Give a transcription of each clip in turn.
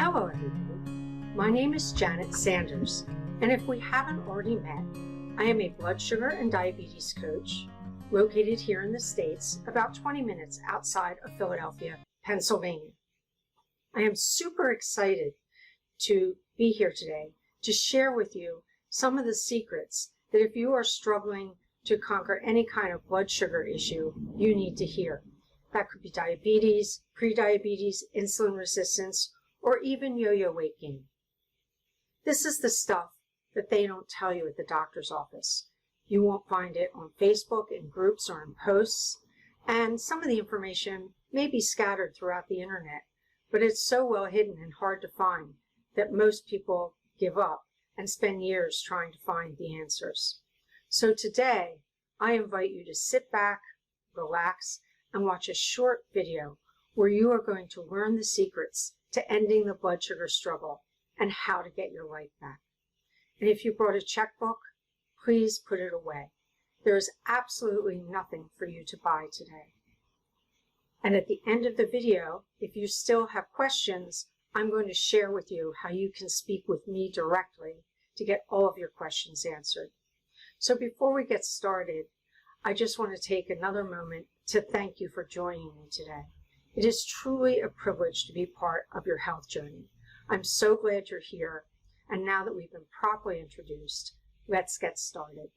Hello everybody, my name is Janet Sanders, and if we haven't already met, I am a blood sugar and diabetes coach located here in the States, about 20 minutes outside of Philadelphia, Pennsylvania. I am super excited to be here today to share with you some of the secrets that if you are struggling to conquer any kind of blood sugar issue, you need to hear. That could be diabetes, prediabetes, insulin resistance, or even yo-yo weight gain. This is the stuff that they don't tell you at the doctor's office. You won't find it on Facebook in groups or in posts, and some of the information may be scattered throughout the internet, but it's so well hidden and hard to find that most people give up and spend years trying to find the answers. So today, I invite you to sit back, relax, and watch a short video where you are going to learn the secrets to ending the blood sugar struggle and how to get your life back. And if you brought a checkbook, please put it away. There is absolutely nothing for you to buy today. And at the end of the video, if you still have questions, I'm going to share with you how you can speak with me directly to get all of your questions answered. So before we get started, I just want to take another moment to thank you for joining me today. It is truly a privilege to be part of your health journey. I'm so glad you're here, and now that we've been properly introduced, let's get started.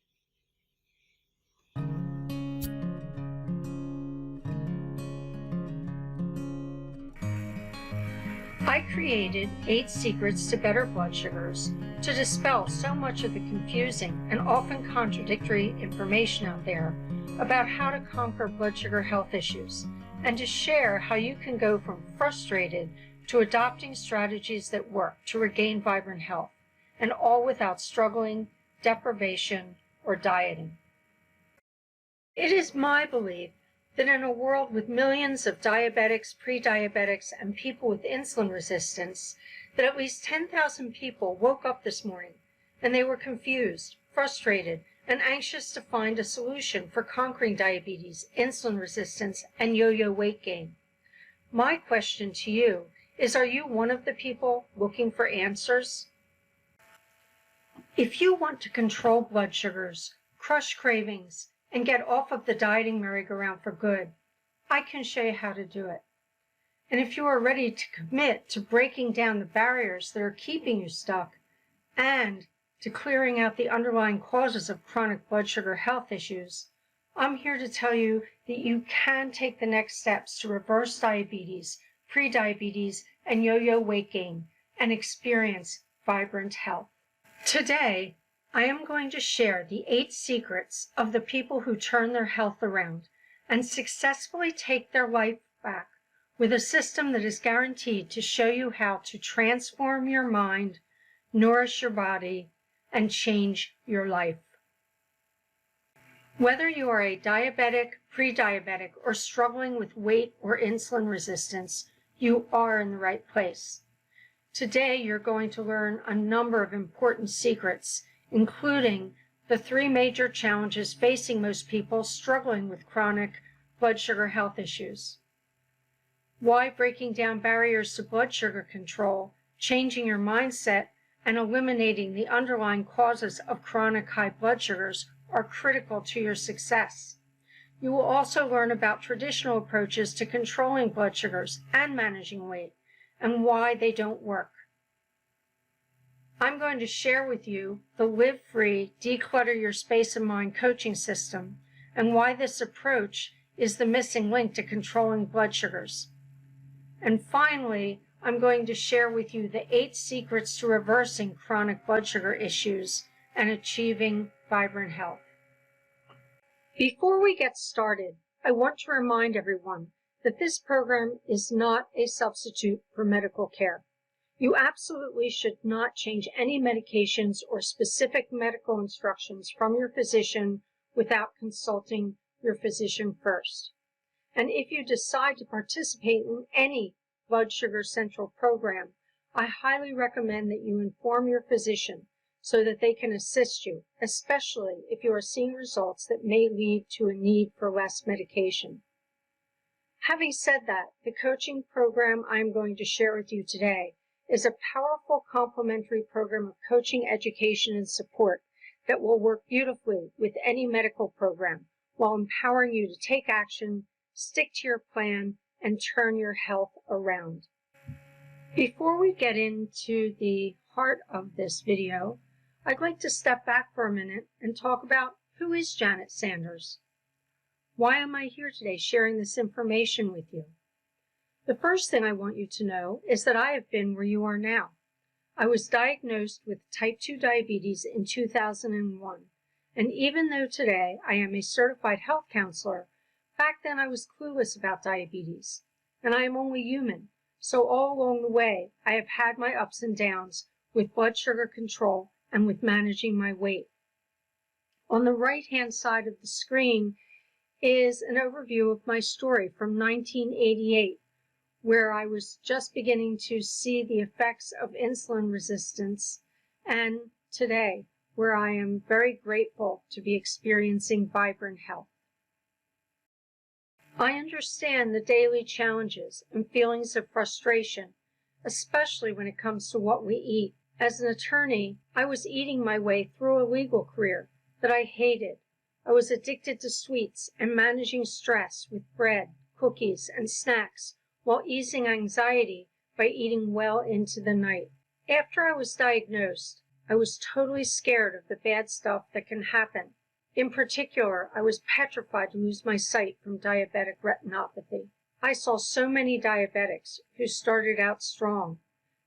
I created 8 Secrets to Better Blood Sugars to dispel so much of the confusing and often contradictory information out there about how to conquer blood sugar health issues, and to share how you can go from frustrated to adopting strategies that work to regain vibrant health, and all without struggling, deprivation, or dieting. It is my belief that in a world with millions of diabetics, pre-diabetics, and people with insulin resistance, that at least 10,000 people woke up this morning and they were confused, frustrated, and anxious to find a solution for conquering diabetes, insulin resistance, and yo-yo weight gain. My question to you is, are you one of the people looking for answers? If you want to control blood sugars, crush cravings, and get off of the dieting merry-go-round for good, I can show you how to do it. And if you are ready to commit to breaking down the barriers that are keeping you stuck and to clearing out the underlying causes of chronic blood sugar health issues, I'm here to tell you that you can take the next steps to reverse diabetes, prediabetes, and yo-yo weight gain and experience vibrant health. Today, I am going to share the 8 secrets of the people who turn their health around and successfully take their life back with a system that is guaranteed to show you how to transform your mind, nourish your body, and change your life. Whether you are a diabetic, pre-diabetic, or struggling with weight or insulin resistance, you are in the right place. Today, you're going to learn a number of important secrets, including the 3 major challenges facing most people struggling with chronic blood sugar health issues, why breaking down barriers to blood sugar control, changing your mindset, and eliminating the underlying causes of chronic high blood sugars are critical to your success. You will also learn about traditional approaches to controlling blood sugars and managing weight, and why they don't work. I'm going to share with you the Live Free, Declutter Your Space and Mind coaching system, and why this approach is the missing link to controlling blood sugars. And finally, I'm going to share with you the 8 secrets to reversing chronic blood sugar issues and achieving vibrant health. Before we get started, I want to remind everyone that this program is not a substitute for medical care. You absolutely should not change any medications or specific medical instructions from your physician without consulting your physician first. And if you decide to participate in any blood sugar central program, I highly recommend that you inform your physician so that they can assist you, especially if you are seeing results that may lead to a need for less medication. Having said that, the coaching program I'm going to share with you today is a powerful complementary program of coaching, education, and support that will work beautifully with any medical program while empowering you to take action, stick to your plan, and turn your health around. Before we get into the heart of this video, I'd like to step back for a minute and talk about who is Janet Sanders. Why am I here today sharing this information with you? The first thing I want you to know is that I have been where you are now. I was diagnosed with type 2 diabetes in 2001, and even though today I am a certified health counselor, back then I was clueless about diabetes, and I am only human, so all along the way I have had my ups and downs with blood sugar control and with managing my weight. On the right-hand side of the screen is an overview of my story from 1988, where I was just beginning to see the effects of insulin resistance, and today, where I am very grateful to be experiencing vibrant health. I understand the daily challenges and feelings of frustration, especially when it comes to what we eat. As an attorney, I was eating my way through a legal career that I hated. I was addicted to sweets and managing stress with bread, cookies, and snacks, while easing anxiety by eating well into the night. After I was diagnosed, I was totally scared of the bad stuff that can happen. In particular, I was petrified to lose my sight from diabetic retinopathy. I saw so many diabetics who started out strong,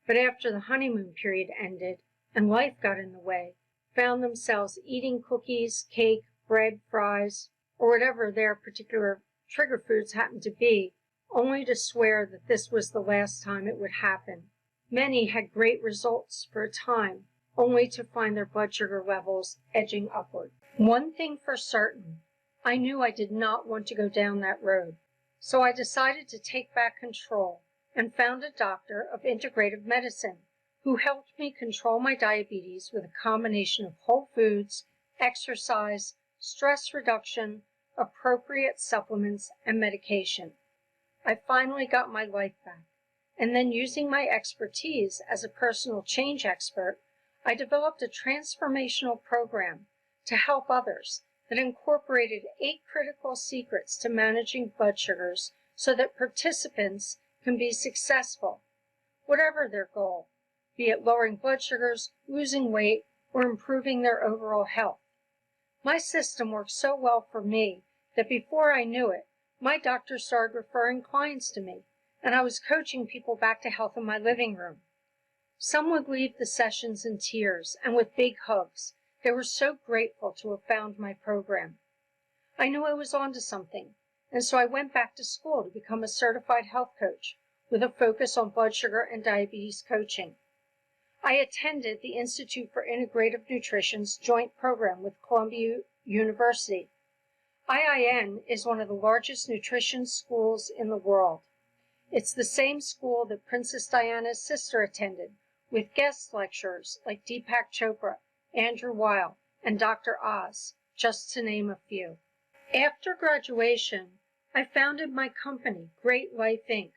but after the honeymoon period ended and life got in the way, found themselves eating cookies, cake, bread, fries, or whatever their particular trigger foods happened to be, only to swear that this was the last time it would happen. Many had great results for a time, only to find their blood sugar levels edging upward. One thing for certain, I knew I did not want to go down that road, so I decided to take back control and found a doctor of integrative medicine who helped me control my diabetes with a combination of whole foods, exercise, stress reduction, appropriate supplements, and medication. I finally got my life back, and then using my expertise as a personal change expert, I developed a transformational program to help others that incorporated 8 critical secrets to managing blood sugars so that participants can be successful, whatever their goal, be it lowering blood sugars, losing weight, or improving their overall health. My system worked so well for me that before I knew it, my doctor started referring clients to me, and I was coaching people back to health in my living room. Some would leave the sessions in tears and with big hugs. They were so grateful to have found my program. I knew I was onto something, and so I went back to school to become a certified health coach with a focus on blood sugar and diabetes coaching. I attended the Institute for Integrative Nutrition's joint program with Columbia University. IIN is one of the largest nutrition schools in the world. It's the same school that Princess Diana's sister attended, with guest lecturers like Deepak Chopra, Andrew Weil, and Dr. Oz, just to name a few. After graduation, I founded my company, Great Life Inc.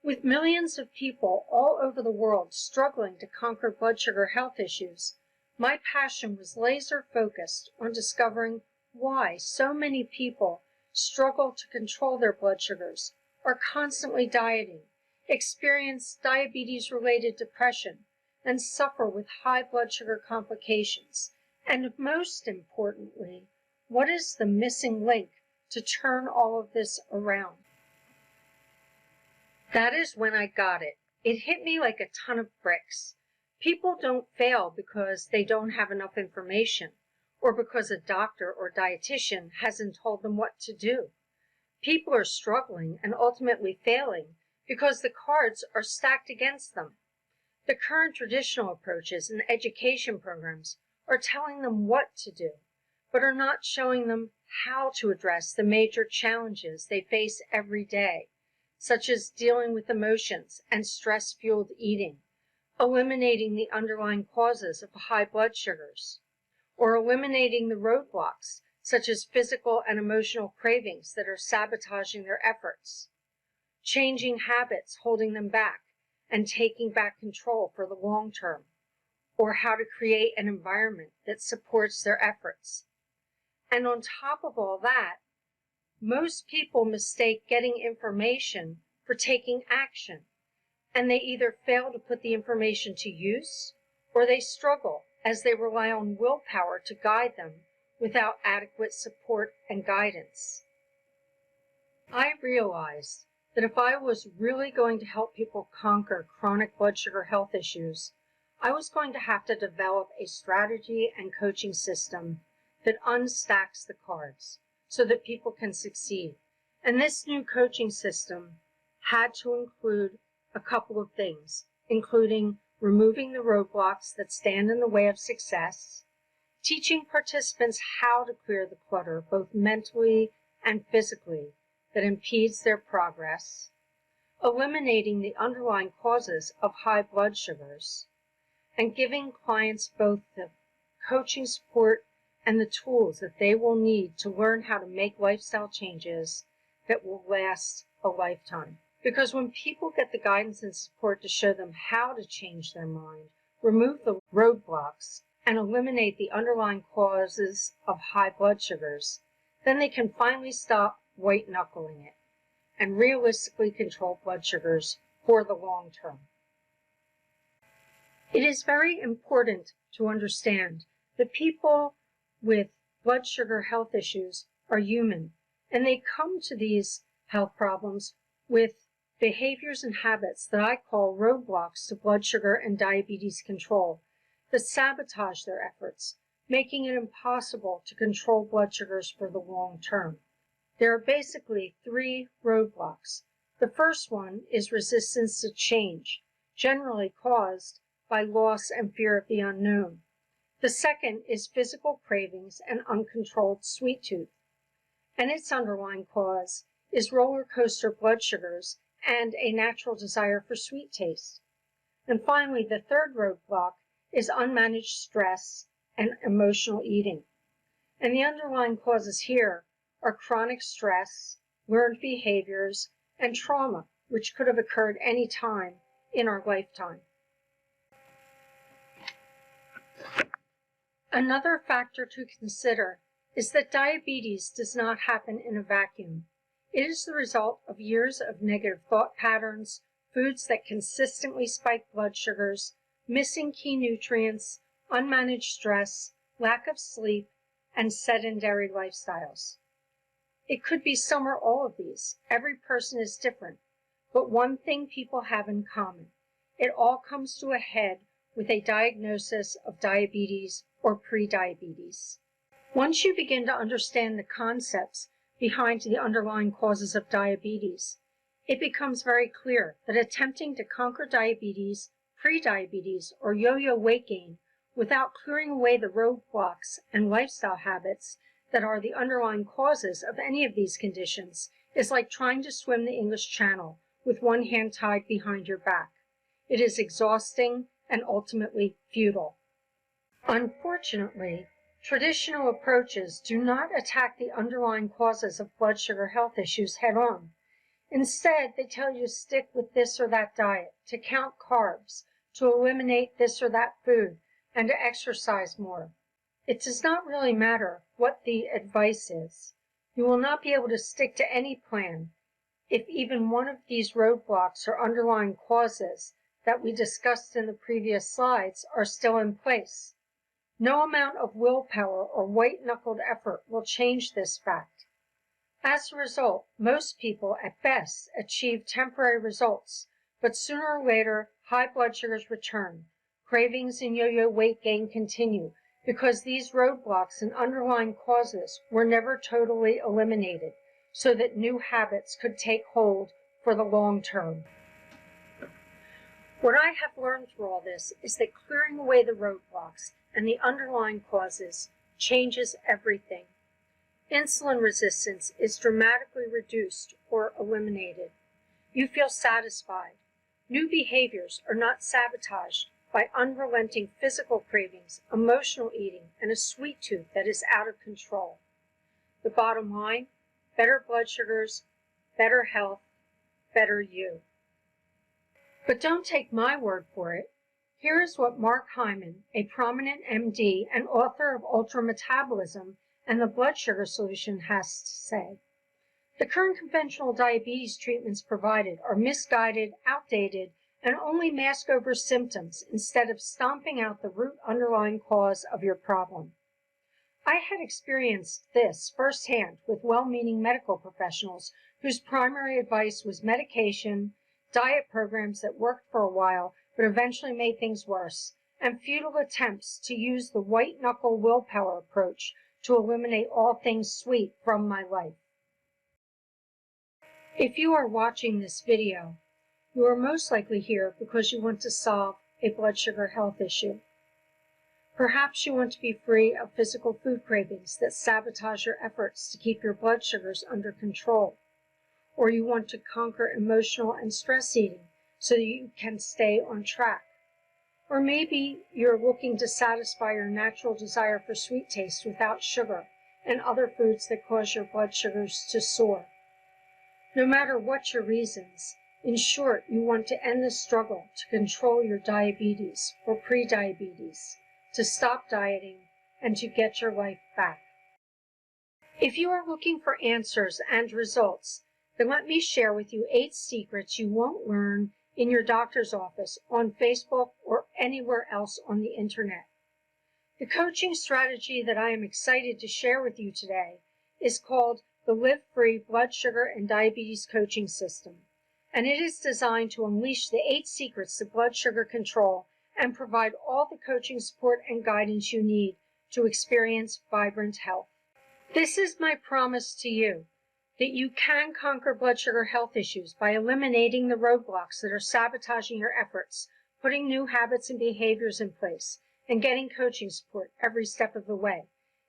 With millions of people all over the world struggling to conquer blood sugar health issues, my passion was laser focused on discovering why so many people struggle to control their blood sugars, are constantly dieting, experience diabetes-related depression, and suffer with high blood sugar complications. And most importantly, what is the missing link to turn all of this around? That is when I got it. It hit me like a ton of bricks. People don't fail because they don't have enough information, or because a doctor or dietitian hasn't told them what to do. People are struggling and ultimately failing because the cards are stacked against them. The current traditional approaches and education programs are telling them what to do, but are not showing them how to address the major challenges they face every day, such as dealing with emotions and stress-fueled eating, eliminating the underlying causes of high blood sugars, or eliminating the roadblocks, such as physical and emotional cravings that are sabotaging their efforts, changing habits holding them back, and taking back control for the long term, or how to create an environment that supports their efforts. And on top of all that, most people mistake getting information for taking action, and they either fail to put the information to use, or they struggle as they rely on willpower to guide them without adequate support and guidance. I realized that if I was really going to help people conquer chronic blood sugar health issues, I was going to have to develop a strategy and coaching system that unstacks the cards so that people can succeed. And this new coaching system had to include a couple of things, including removing the roadblocks that stand in the way of success, teaching participants how to clear the clutter, both mentally and physically, that impedes their progress, eliminating the underlying causes of high blood sugars, and giving clients both the coaching support and the tools that they will need to learn how to make lifestyle changes that will last a lifetime. Because when people get the guidance and support to show them how to change their mind, remove the roadblocks, and eliminate the underlying causes of high blood sugars, then they can finally stop white-knuckling it and realistically control blood sugars for the long term. It is very important to understand that people with blood sugar health issues are human, and they come to these health problems with behaviors and habits that I call roadblocks to blood sugar and diabetes control that sabotage their efforts, making it impossible to control blood sugars for the long term. There are basically three roadblocks. The first one is resistance to change, generally caused by loss and fear of the unknown. The second is physical cravings and uncontrolled sweet tooth, and its underlying cause is roller coaster blood sugars and a natural desire for sweet taste. And finally, the third roadblock is unmanaged stress and emotional eating. And the underlying causes here are chronic stress, learned behaviors, and trauma, which could have occurred any time in our lifetime. Another factor to consider is that diabetes does not happen in a vacuum. It is the result of years of negative thought patterns, foods that consistently spike blood sugars, missing key nutrients, unmanaged stress, lack of sleep, and sedentary lifestyles. It could be some or all of these. Every person is different, but one thing people have in common: it all comes to a head with a diagnosis of diabetes or prediabetes. Once you begin to understand the concepts behind the underlying causes of diabetes, it becomes very clear that attempting to conquer diabetes, prediabetes, or yo-yo weight gain without clearing away the roadblocks and lifestyle habits that are the underlying causes of any of these conditions is like trying to swim the English Channel with one hand tied behind your back. It is exhausting and ultimately futile. Unfortunately, traditional approaches do not attack the underlying causes of blood sugar health issues head-on. Instead, they tell you to stick with this or that diet, to count carbs, to eliminate this or that food, and to exercise more. It does not really matter what the advice is. You will not be able to stick to any plan if even one of these roadblocks or underlying causes that we discussed in the previous slides are still in place. No amount of willpower or white-knuckled effort will change this fact. As a result, most people at best achieve temporary results, but sooner or later, high blood sugars return. Cravings and yo-yo weight gain continue because these roadblocks and underlying causes were never totally eliminated so that new habits could take hold for the long term. What I have learned through all this is that clearing away the roadblocks and the underlying causes changes everything. Insulin resistance is dramatically reduced or eliminated. You feel satisfied. New behaviors are not sabotaged by unrelenting physical cravings, emotional eating, and a sweet tooth that is out of control. The bottom line: better blood sugars, better health, better you. But don't take my word for it. Here is what Mark Hyman, a prominent MD and author of Ultrametabolism and the Blood Sugar Solution, has to say. The current conventional diabetes treatments provided are misguided, outdated, and only mask over symptoms instead of stomping out the root underlying cause of your problem. I had experienced this firsthand with well-meaning medical professionals whose primary advice was medication, diet programs that worked for a while but eventually made things worse, and futile attempts to use the white-knuckle willpower approach to eliminate all things sweet from my life. If you are watching this video, you are most likely here because you want to solve a blood sugar health issue. Perhaps you want to be free of physical food cravings that sabotage your efforts to keep your blood sugars under control. Or you want to conquer emotional and stress eating so that you can stay on track. Or maybe you're looking to satisfy your natural desire for sweet taste without sugar and other foods that cause your blood sugars to soar. No matter what your reasons, in short, you want to end the struggle to control your diabetes or prediabetes, to stop dieting, and to get your life back. If you are looking for answers and results, then let me share with you 8 secrets you won't learn in your doctor's office, on Facebook, or anywhere else on the internet. The coaching strategy that I am excited to share with you today is called the Live Free Blood Sugar and Diabetes Coaching System, and it is designed to unleash the 8 secrets to blood sugar control and provide all the coaching support and guidance you need to experience vibrant health. This is my promise to you, that you can conquer blood sugar health issues by eliminating the roadblocks that are sabotaging your efforts, putting new habits and behaviors in place, and getting coaching support every step of the way.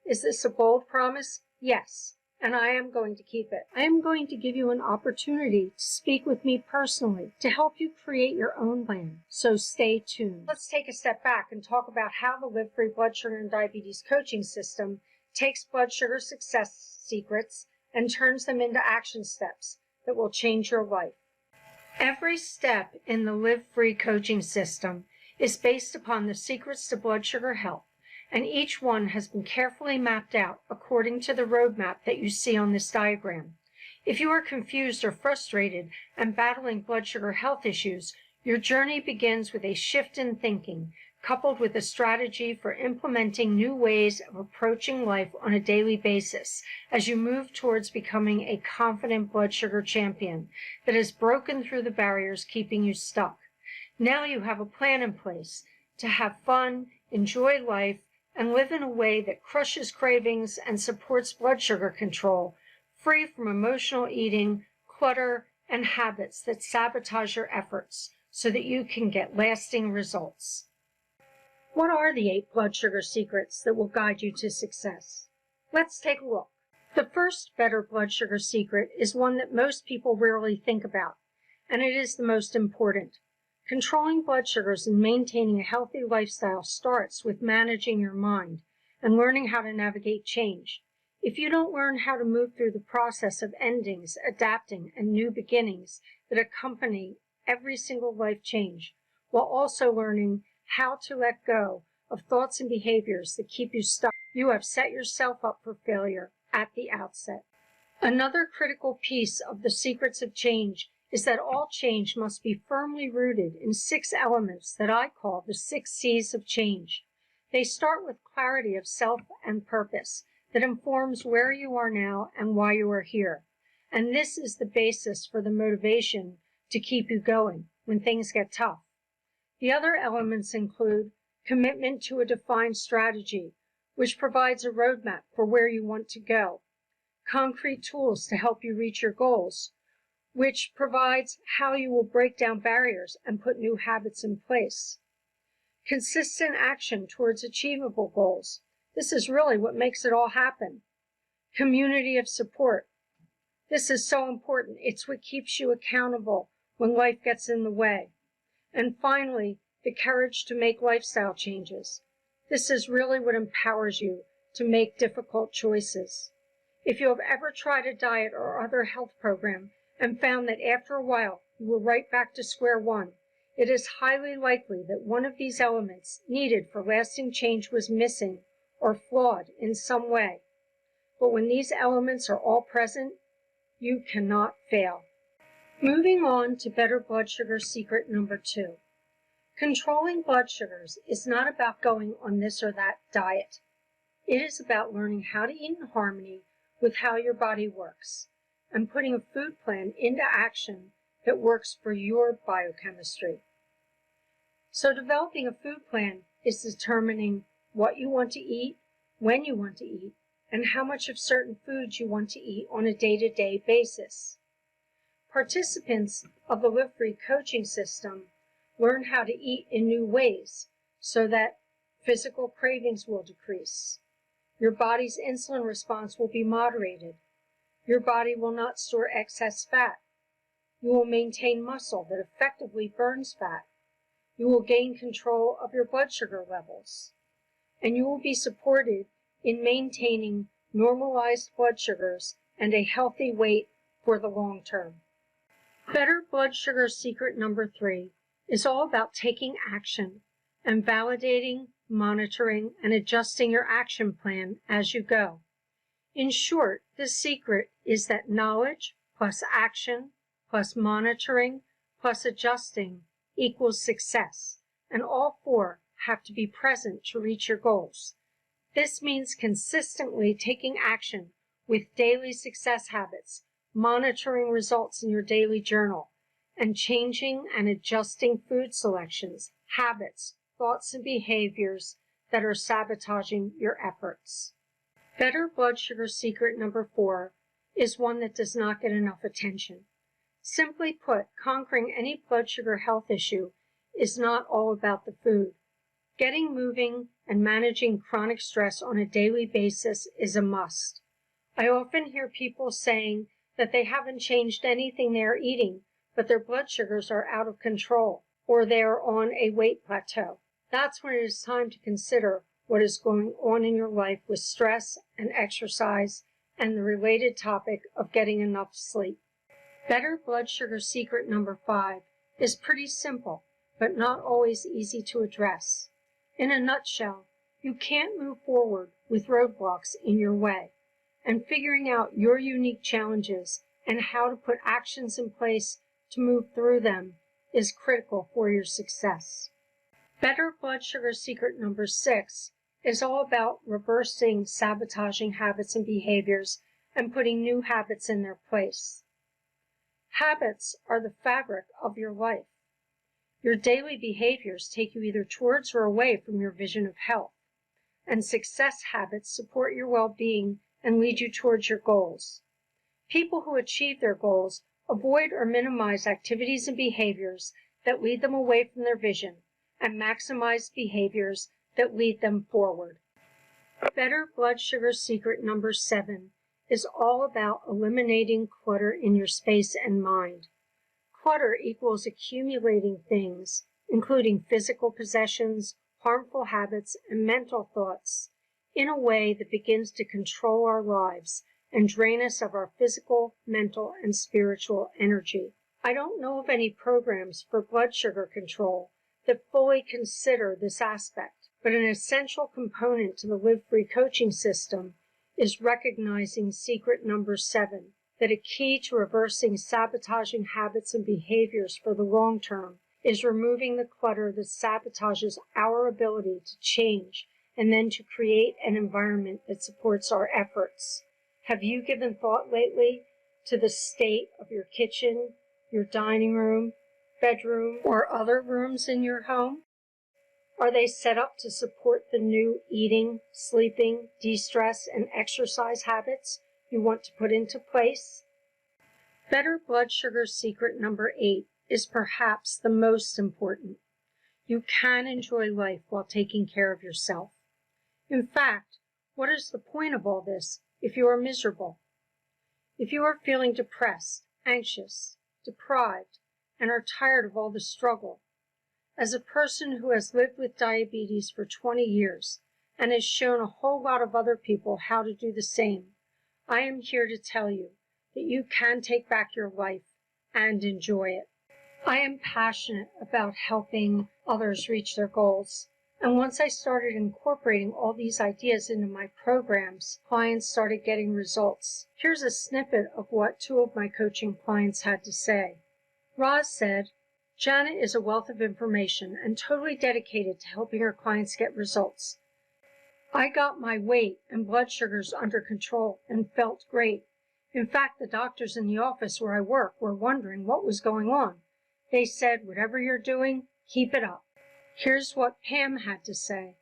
Is this a bold promise? Yes, and I am going to keep it. I am going to give you an opportunity to speak with me personally to help you create your own plan, so stay tuned. Let's take a step back and talk about how the Live Free Blood Sugar and Diabetes Coaching System takes blood sugar success secrets and turns them into action steps that will change your life. Every step in the Live Free coaching system is based upon the secrets to blood sugar health, and each one has been carefully mapped out according to the roadmap that you see on this diagram. If you are confused or frustrated and battling blood sugar health issues, your journey begins with a shift in thinking, coupled with a strategy for implementing new ways of approaching life on a daily basis as you move towards becoming a confident blood sugar champion that has broken through the barriers keeping you stuck. Now you have a plan in place to have fun, enjoy life, and live in a way that crushes cravings and supports blood sugar control, free from emotional eating, clutter, and habits that sabotage your efforts so that you can get lasting results. What are the 8 blood sugar secrets that will guide you to success? Let's take a look. The first better blood sugar secret is one that most people rarely think about, and it is the most important. Controlling blood sugars and maintaining a healthy lifestyle starts with managing your mind and learning how to navigate change. If you don't learn how to move through the process of endings, adapting, and new beginnings that accompany every single life change, while also learning how to let go of thoughts and behaviors that keep you stuck, you have set yourself up for failure at the outset. Another critical piece of the secrets of change is that all change must be firmly rooted in 6 elements that I call the 6 C's of change. They start with clarity of self and purpose that informs where you are now and why you are here. And this is the basis for the motivation to keep you going when things get tough. The other elements include commitment to a defined strategy, which provides a roadmap for where you want to go, concrete tools to help you reach your goals, which provides how you will break down barriers and put new habits in place, consistent action towards achievable goals. This is really what makes it all happen. Community of support. This is so important. It's what keeps you accountable when life gets in the way. And finally, the courage to make lifestyle changes. This is really what empowers you to make difficult choices. If you have ever tried a diet or other health program and found that after a while you were right back to square one, It is highly likely that one of these elements needed for lasting change was missing or flawed in some way. But when these elements are all present, you cannot fail. Moving on to better blood sugar secret number 2. Controlling blood sugars is not about going on this or that diet. It is about learning how to eat in harmony with how your body works and putting a food plan into action that works for your biochemistry. So developing a food plan is determining what you want to eat, when you want to eat, and how much of certain foods you want to eat on a day-to-day basis. Participants of the Live Free coaching system learn how to eat in new ways so that physical cravings will decrease. Your body's insulin response will be moderated. Your body will not store excess fat. You will maintain muscle that effectively burns fat. You will gain control of your blood sugar levels. And you will be supported in maintaining normalized blood sugars and a healthy weight for the long term. Better blood sugar secret number 3 is all about taking action and validating, monitoring, and adjusting your action plan as you go. In short, the secret is that knowledge plus action plus monitoring plus adjusting equals success, and all 4 have to be present to reach your goals. This means consistently taking action with daily success habits, monitoring results in your daily journal, and changing and adjusting food selections, habits, thoughts, and behaviors that are sabotaging your efforts. Better blood sugar secret number 4 is one that does not get enough attention. Simply put, conquering any blood sugar health issue is not all about the food. Getting moving and managing chronic stress on a daily basis is a must. I often hear people saying that they haven't changed anything they are eating, but their blood sugars are out of control, or they are on a weight plateau. That's when it is time to consider what is going on in your life with stress and exercise and the related topic of getting enough sleep. Better blood sugar secret number 5 is pretty simple, but not always easy to address. In a nutshell, you can't move forward with roadblocks in your way, and figuring out your unique challenges and how to put actions in place to move through them is critical for your success. Better blood sugar secret number 6 is all about reversing sabotaging habits and behaviors and putting new habits in their place. Habits are the fabric of your life. Your daily behaviors take you either towards or away from your vision of health, and success habits support your well-being and lead you towards your goals. People who achieve their goals avoid or minimize activities and behaviors that lead them away from their vision and maximize behaviors that lead them forward. Better blood sugar secret number 7 is all about eliminating clutter in your space and mind. Clutter equals accumulating things, including physical possessions, harmful habits, and mental thoughts, in a way that begins to control our lives and drain us of our physical, mental, and spiritual energy. I don't know of any programs for blood sugar control that fully consider this aspect, but an essential component to the Live Free coaching system is recognizing secret number 7, that a key to reversing sabotaging habits and behaviors for the long term is removing the clutter that sabotages our ability to change and then to create an environment that supports our efforts. Have you given thought lately to the state of your kitchen, your dining room, bedroom, or other rooms in your home? Are they set up to support the new eating, sleeping, de-stress, and exercise habits you want to put into place? Better blood sugar secret number 8 is perhaps the most important. You can enjoy life while taking care of yourself. In fact, what is the point of all this if you are miserable? If you are feeling depressed, anxious, deprived, and are tired of all the struggle, as a person who has lived with diabetes for 20 years and has shown a whole lot of other people how to do the same, I am here to tell you that you can take back your life and enjoy it. I am passionate about helping others reach their goals. And once I started incorporating all these ideas into my programs, clients started getting results. Here's a snippet of what two of my coaching clients had to say. Roz said, "Janet is a wealth of information and totally dedicated to helping her clients get results. I got my weight and blood sugars under control and felt great. In fact, the doctors in the office where I work were wondering what was going on. They said, whatever you're doing, keep it up." Here's what Pam had to say.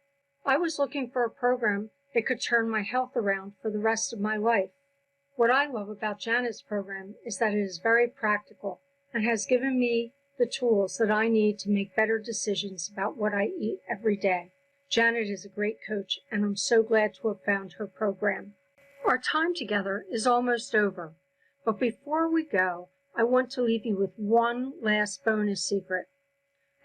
"I was looking for a program that could turn my health around for the rest of my life. What I love about Janet's program is that it is very practical and has given me the tools that I need to make better decisions about what I eat every day. Janet is a great coach, and I'm so glad to have found her program." Our time together is almost over, but before we go, I want to leave you with one last bonus secret.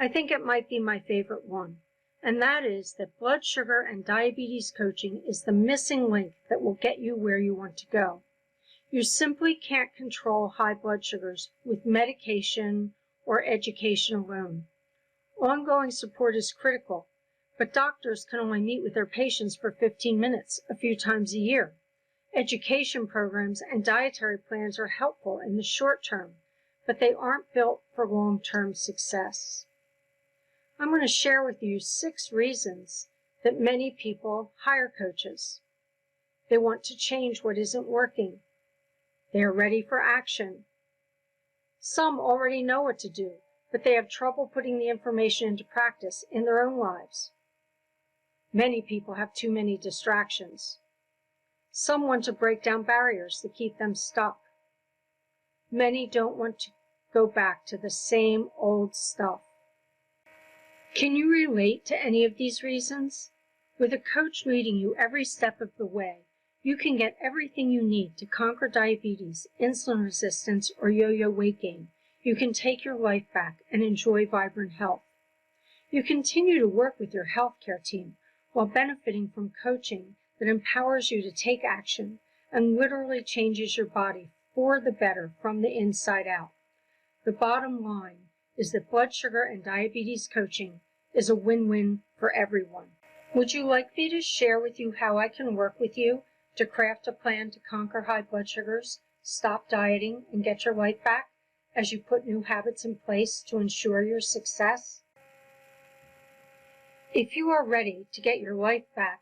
I think it might be my favorite one, and that is that blood sugar and diabetes coaching is the missing link that will get you where you want to go. You simply can't control high blood sugars with medication or education alone. Ongoing support is critical, but doctors can only meet with their patients for 15 minutes a few times a year. Education programs and dietary plans are helpful in the short term, but they aren't built for long-term success. I'm going to share with you 6 reasons that many people hire coaches. They want to change what isn't working. They are ready for action. Some already know what to do, but they have trouble putting the information into practice in their own lives. Many people have too many distractions. Some want to break down barriers that keep them stuck. Many don't want to go back to the same old stuff. Can you relate to any of these reasons? With a coach leading you every step of the way, you can get everything you need to conquer diabetes, insulin resistance, or yo-yo weight gain. You can take your life back and enjoy vibrant health. You continue to work with your healthcare team while benefiting from coaching that empowers you to take action and literally changes your body for the better from the inside out. The bottom line is that blood sugar and diabetes coaching is a win-win for everyone. Would you like me to share with you how I can work with you to craft a plan to conquer high blood sugars, stop dieting, and get your life back as you put new habits in place to ensure your success? If you are ready to get your life back,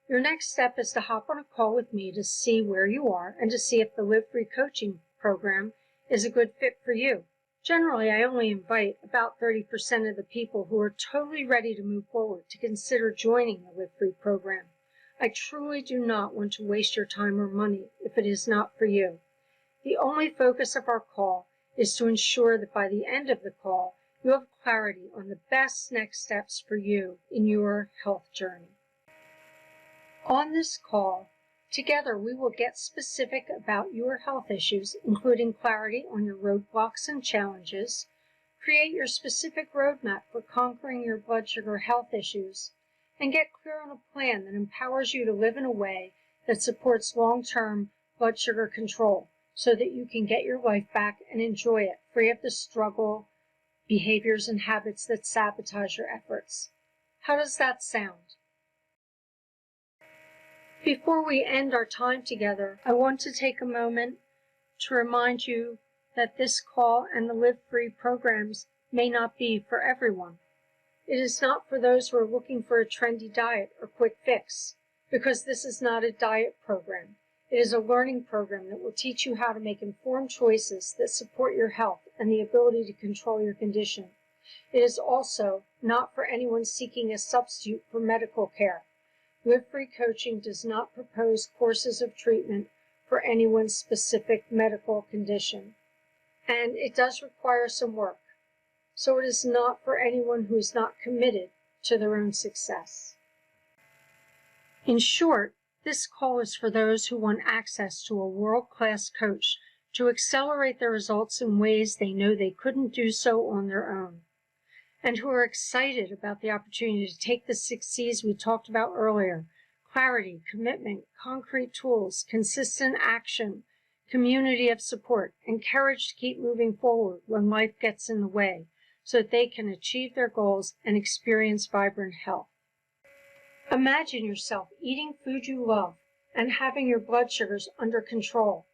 your next step is to hop on a call with me to see where you are and to see if the Live Free coaching program is a good fit for you. Generally, I only invite about 30% of the people who are totally ready to move forward to consider joining the Live Free program. I truly do not want to waste your time or money if it is not for you. The only focus of our call is to ensure that by the end of the call, you have clarity on the best next steps for you in your health journey. On this call, together we will get specific about your health issues, including clarity on your roadblocks and challenges, create your specific roadmap for conquering your blood sugar health issues, and get clear on a plan that empowers you to live in a way that supports long-term blood sugar control so that you can get your life back and enjoy it, free of the struggle, behaviors, and habits that sabotage your efforts. How does that sound? Before we end our time together, I want to take a moment to remind you that this call and the Live Free programs may not be for everyone. It is not for those who are looking for a trendy diet or quick fix, because this is not a diet program. It is a learning program that will teach you how to make informed choices that support your health and the ability to control your condition. It is also not for anyone seeking a substitute for medical care. Live Free Coaching does not propose courses of treatment for anyone's specific medical condition, and it does require some work, so it is not for anyone who is not committed to their own success. In short, this call is for those who want access to a world-class coach to accelerate their results in ways they know they couldn't do so on their own, and who are excited about the opportunity to take the 6 C's we talked about earlier: clarity, commitment, concrete tools, consistent action, community of support, and courage to keep moving forward when life gets in the way so that they can achieve their goals and experience vibrant health. Imagine yourself eating food you love and having your blood sugars under control,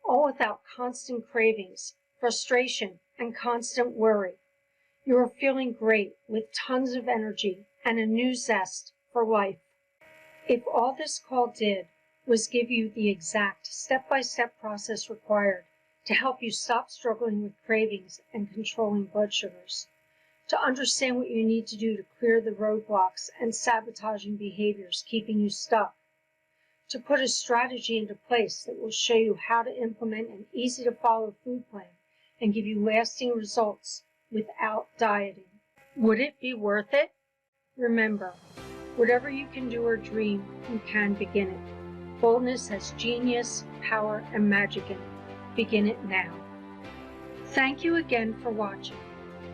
all without constant cravings, frustration, and constant worry. You are feeling great with tons of energy and a new zest for life. If all this call did was give you the exact step-by-step process required to help you stop struggling with cravings and controlling blood sugars, to understand what you need to do to clear the roadblocks and sabotaging behaviors keeping you stuck, to put a strategy into place that will show you how to implement an easy-to-follow food plan and give you lasting results without dieting. Would it be worth it? Remember, whatever you can do or dream, you can begin it. Boldness has genius, power, and magic in it. Begin it now. Thank you again for watching.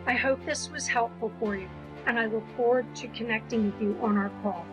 I hope this was helpful for you, and I look forward to connecting with you on our call.